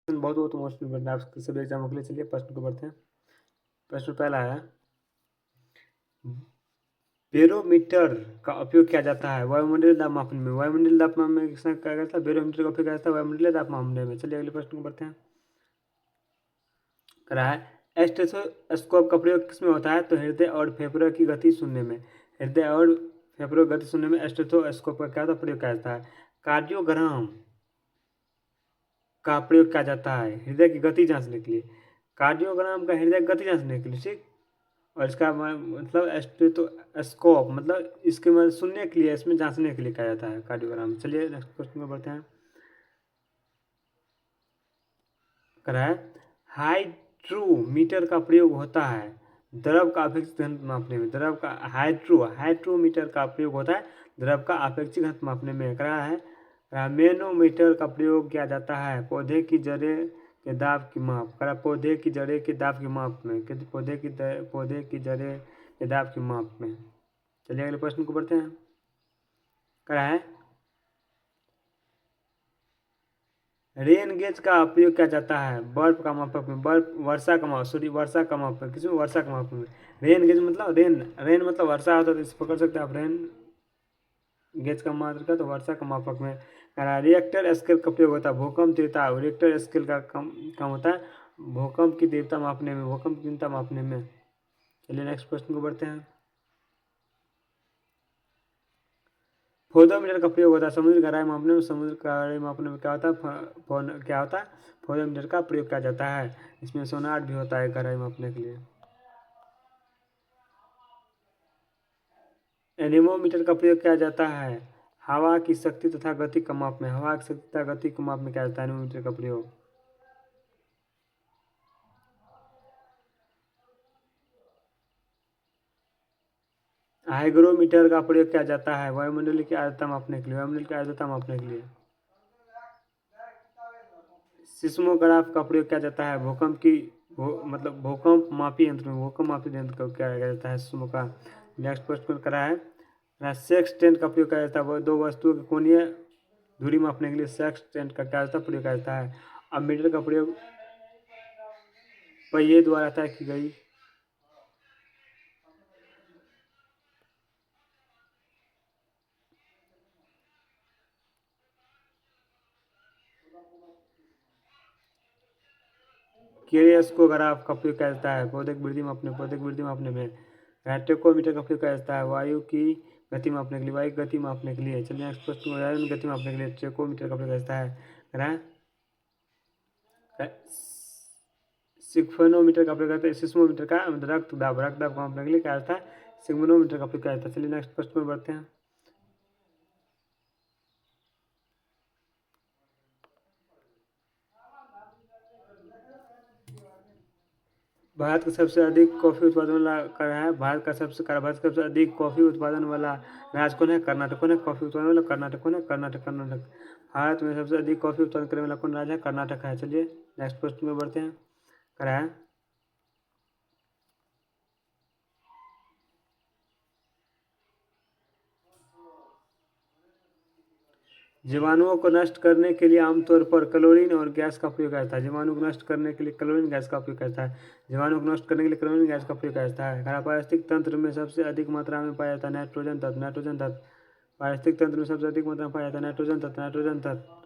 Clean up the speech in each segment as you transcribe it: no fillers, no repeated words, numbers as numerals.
बहुत बहुत most important आपके सभी एग्जामों के लिए। चलिए प्रश्न को बढ़ते हैं। प्रश्न पहला है, बैरोमीटर का उपयोग किया जाता है वायुमंडलीय दाब मापने में। वायुमंडलीय दाब मापने में किसने क्या गया था? बैरोमीटर का उपयोग किया जाता है वायुमंडलीय दाब मापने में। चलिए अगले प्रश्न को बढ़ते हैं। कह रहा है स्टेथोस्कोप का प्रयोग किसमें होता है? तो हृदय और फेफड़ों की गति सुनने में। हृदय और फेफड़ों की गति सुनने में स्टेथोस्कोप का क्या प्रयोग किया जाता है? कार्डियोग्राम का प्रयोग किया जाता है हृदय की गति जांचने के लिए। कार्डियोग्राम का हृदय की गति जांचने के लिए, ठीक। और इसका मतलब स्टेथोस्कोप मतलब इसके मतलब सुनने के लिए, इसमें जांचने के लिए कहा जाता है कार्डियोग्राम। चलिए नेक्स्ट क्वेश्चन में बढ़ते हैं। करा है हाइड्रोमीटर का प्रयोग होता है द्रव का अपेक्षित घनत्व मापने में। द्रव का हाइड्रोमीटर का प्रयोग होता है द्रव का अपेक्षित घनत्व मापने में। करा है मैनोमीटर का प्रयोग किया जाता है पौधे की जड़ें के दाब की माप। करा पौधे की जड़ें के दाब की माप में। पौधे की जड़ें के दाब की माप में। चलिए अगले प्रश्न को बढ़ते हैं। करा है रेन गेज का उपयोग किया जाता है बर्फ का मापक में। बर्फ वर्षा का माप वर्षा का मापक किसमें? वर्षा का मापक में। रेन गेज मतलब रेन मतलब वर्षा होता है, तो इसे पकड़ सकते हैं आप। रेन गेज का मात्र का तो वर्षा का मापक में। रिएक्टर स्केल का प्रयोग होता है भूकंप तीव्रता। रिएक्टर स्केल का कम होता है भूकंप की तीव्रता मापने में। भूकंप की तीव्रता मापने में। चलिए नेक्स्ट प्रश्न को बढ़ते हैं। फोटोमीटर का प्रयोग होता है समुद्र गहराई मापने में। समुद्र गहराई मापने में क्या होता है? फोटोमीटर का प्रयोग किया जाता है। इसमें सोनार भी होता है गहराई मापने के लिए। एनीमोमीटर का प्रयोग किया जाता है हवा की शक्ति तथा गति का माप में। हवा की शक्ति तथा गति को माप में किया जाता है एनीमोमीटर का प्रयोग। हाइग्रोमीटर का प्रयोग किया जाता है वायुमंडल की आर्द्रता मापने के लिए। वायुमंडल की आर्द्रता मापने के लिए। सिस्मोग्राफ का प्रयोग किया जाता है मतलब भूकंप मापी यंत्र में। भूकंप मापी यंत्र का किया जाता है सिस्मो का। नेक्स्ट प्रश्न करा है सेक्सटेंट का प्रयोग किया जाता है दो वस्तुओं की कोणीय दूरी मापने के लिए। सेक्सटेंट का क्या जाता है? प्रयोग किया जाता है। अब मीटर का प्रयोग पहिए द्वारा तय की गई क्रियोस्कोग्राफ का प्रयोग किया जाता है पौधे की वृद्धि मापने में। टेकोमीटर का प्रयोग किया जाता है वायु की गति मापने के लिए। वायु की गति मापने के लिए। चलिए नेक्स्ट प्रश्न, वायु की गति मापने के लिए टेकोमीटर का प्रयोग किया जाता है। सिग्मोमीटर का प्रयोग करता है। सिस्मोमीटर का रक्त दाब को मापने के लिए क्या जाता है? सिग्मोमीटर का प्रयोग किया जाता है। चलिए नेक्स्ट प्रश्न में बढ़ते हैं। भारत का सबसे अधिक कॉफी उत्पादन वाला कर है भारत का सबसे अधिक कॉफी उत्पादन वाला राज्य कौन है? कर्नाटक। कौन है कॉफी उत्पादन वाला? कर्नाटक। कौन है? कर्नाटक। भारत में सबसे अधिक कॉफी उत्पादन करने वाला कौन राज्य है? कर्नाटक है। चलिए नेक्स्ट प्रश्न में बढ़ते हैं। करा है जीवाणुओं को नष्ट करने के लिए आमतौर पर क्लोरीन और गैस का प्रयोग किया जाता है। जीवाणु को नष्ट करने के लिए क्लोरीन गैस का उपयोग किया जाता है। जीवाणु को नष्ट करने के लिए क्लोरीन गैस का प्रयोग किया जाता है। पारिस्थितिक तंत्र में सबसे अधिक मात्रा में पाया जाता है नाइट्रोजन तत्व। पारिस्थितिक तंत्र में सबसे अधिक मात्रा में पाया जाता है नाइट्रोजन तत्व।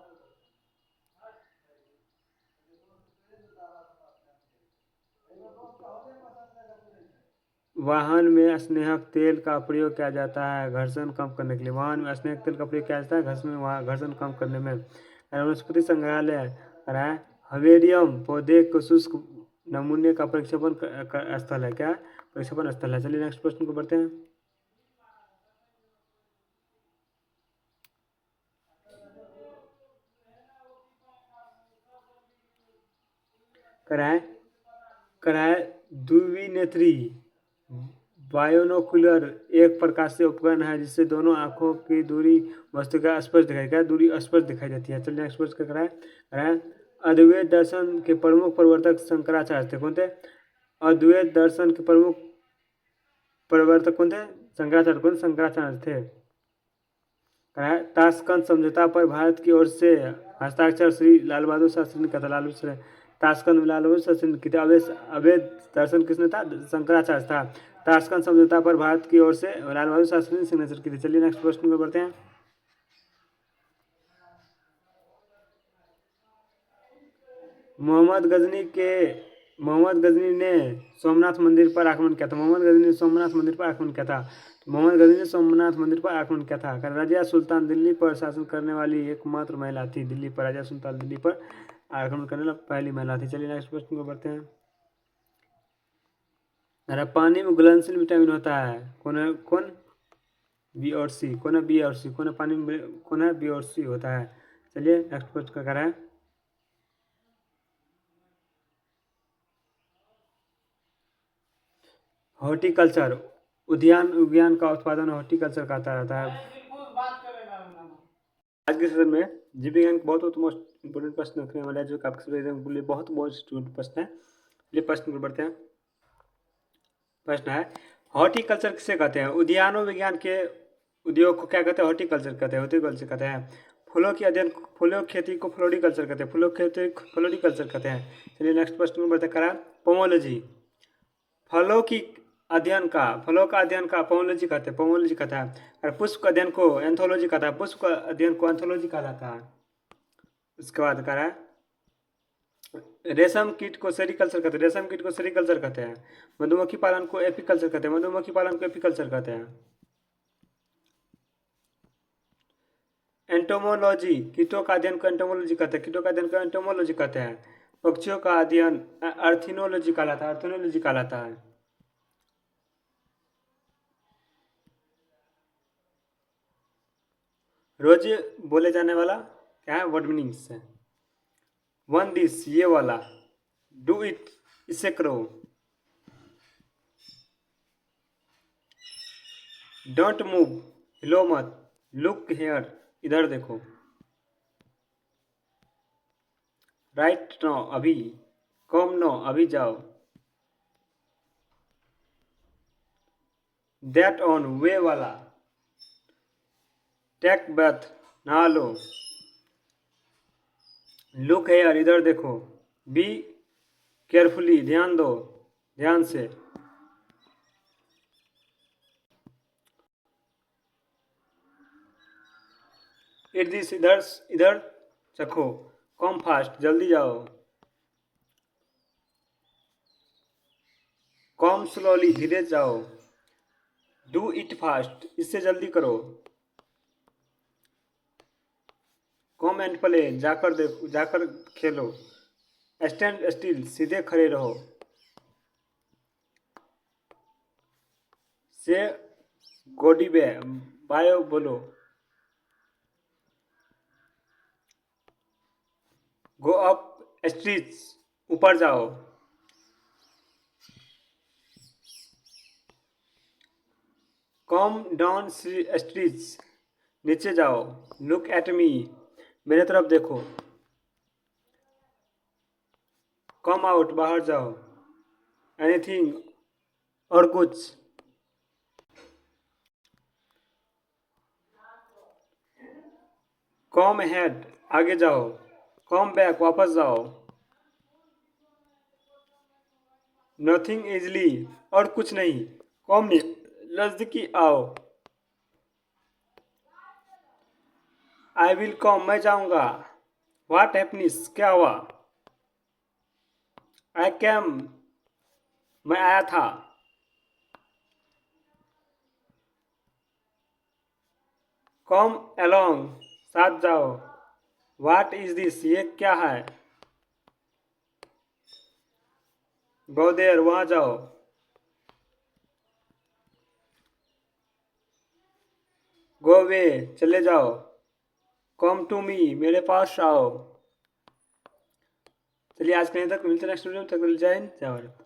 वाहन में स्नेहक तेल का प्रयोग किया जाता है घर्षण कम करने के लिए। वाहन में स्नेहक तेल का प्रयोग किया जाता है घर्षण कम करने में। वनस्पति संग्रहालय है हवेरियम पौधे को शुष्क नमूने का प्रक्षेपण स्थल है। क्या? प्रक्षेपण स्थल है। चलिए नेक्स्ट प्रश्न को बढ़ते हैं। कराए कराए द्विनेत्री बायोनोकुलर एक प्रकाशीय उपकरण है जिससे दोनों आंखों की दूरी वस्तु का स्पष्ट दिखाई। क्या? दूरी स्पष्ट दिखाई देती है। चलिए नेक्स्ट प्रश्न कराए अद्वैत दर्शन के प्रमुख प्रवर्तक शंकराचार्य थे। कौन थे? अद्वैत दर्शन के प्रमुख प्रवर्तक कौन थे? शंकराचार्य थे। ताशकंद समझौता पर भारत की ओर से हस्ताक्षर श्री लाल बहादुर शास्त्री ने किया था। लाल बहादुर ताशकंद में लाल बहादुर शास्त्री ने किया था। अवैध दर्शन किसने था? शंकराचार्य था। ताशकंद समझौता पर भारत की ओर से लाल बहादुर शास्त्री ने सिग्नेचर की थी। चलिए नेक्स्ट प्रश्न को बढ़ते हैं। मोहम्मद गजनी ने सोमनाथ मंदिर पर आक्रमण किया था। मोहम्मद गजनी ने सोमनाथ मंदिर पर आक्रमण किया था। मोहम्मद गजनी ने सोमनाथ मंदिर पर आक्रमण किया था। रजिया सुल्तान दिल्ली पर शासन करने वाली एकमात्र महिला थी। दिल्ली पर रजिया सुल्तान दिल्ली पर आक्रमण करने वाली पहली महिला थी। चलिए नेक्स्ट प्रश्न को बढ़ते हैं। अरे पानी में घुलनशील विटामिन होता है। कौन? बी और सी। कौन है? बी और सी। कौन है पानी में? कौन है? बी और सी होता है। चलिए नेक्स्ट प्रश्न का करें। हॉर्टिकल्चर उद्यान विज्ञान का उत्पादन हॉर्टिकल्चर कहता रहता है। आज के सेशन में जीव विज्ञान के बहुत मोस्ट इंपोर्टेंट प्रश्न रखने वाले हैं, जो आपके लिए बहुत मोस्ट प्रश्न है। चलिए प्रश्न पर बढ़ते हैं। प्रश्न है, हॉर्टिकल्चर किसे कहते हैं? उद्यानों विज्ञान के उद्योग को क्या कहते हैं? हॉर्टिकल्चर कहते हैं। हॉर्टिकल्चर कहते हैं। फूलों की खेती को फ्लोरिकल्चर कहते हैं। फूलों की खेती फ्लोरिकल्चर कहते हैं। चलिए नेक्स्ट प्रश्न में बढ़ते करा। पोमोलॉजी फलों का अध्ययन का पोमोलॉजी कहते हैं। और पुष्प का अध्ययन को एंथोलॉजी कहता है। पुष्प का अध्ययन को एंथोलॉजी कहा जाता है। उसके बाद कह रहा है, रेशम कीट को सेरिकल्चर कहते हैं। रेशम कीट को सेरिकल्चर कहते हैं। मधुमक्खी पालन को एपीकल्चर कहते हैं। मधुमक्खी पालन को एपीकल्चर कहते हैं। एंटोमोलॉजी कीटों का अध्ययन को एंटोमोलॉजी कहते हैं। कीटों का अध्ययन को एंटोमोलॉजी कहते हैं। पक्षियों का अध्ययन अर्थिनोलॉजी कहलाता है। रोज बोले जाने वाला क्या है? वर्ड मीनिंग्स है। वन दिस ये वाला, डू इट इसे करो, डोंट मूव हिलो मत, लुक हेयर इधर देखो, राइट नो अभी, कम नो अभी जाओ, दैट ऑन वे वाला, टेक बैथ नहा लो, लुक हेयर इधर देखो, बी केयरफुली ध्यान दो ध्यान से, इट दिस इधर चखो, कम फास्ट जल्दी जाओ, कम स्लोली धीरे जाओ, डू इट फास्ट इससे जल्दी करो, कम एंड प्ले जाकर खेलो, स्टैंड स्टिल सीधे खड़े रहो, से गोडी बायो बोलो, गो अप स्ट्रीट्स ऊपर जाओ, कम डाउन स्ट्रीट्स नीचे जाओ, लुक एट मी मेरे तरफ देखो, कम आउट बाहर जाओ, एनीथिंग और कुछ, कम हेड आगे जाओ, कम बैक वापस जाओ, नथिंग इजली और कुछ नहीं, कम नजदीकी आओ, आई विल कम मैं जाऊंगा, व्हाट हैपनिस क्या हुआ, आई कैम मैं आया था, कम अलोंग साथ जाओ, व्हाट इज दिस ये क्या है, गो देयर वहां जाओ, गो वे चले जाओ, कम टू मी मेरे पास आओ। चलिए आज के तक मिलते हैं नेक्स्ट वीडियो में। तक जय हिंद जय भारत।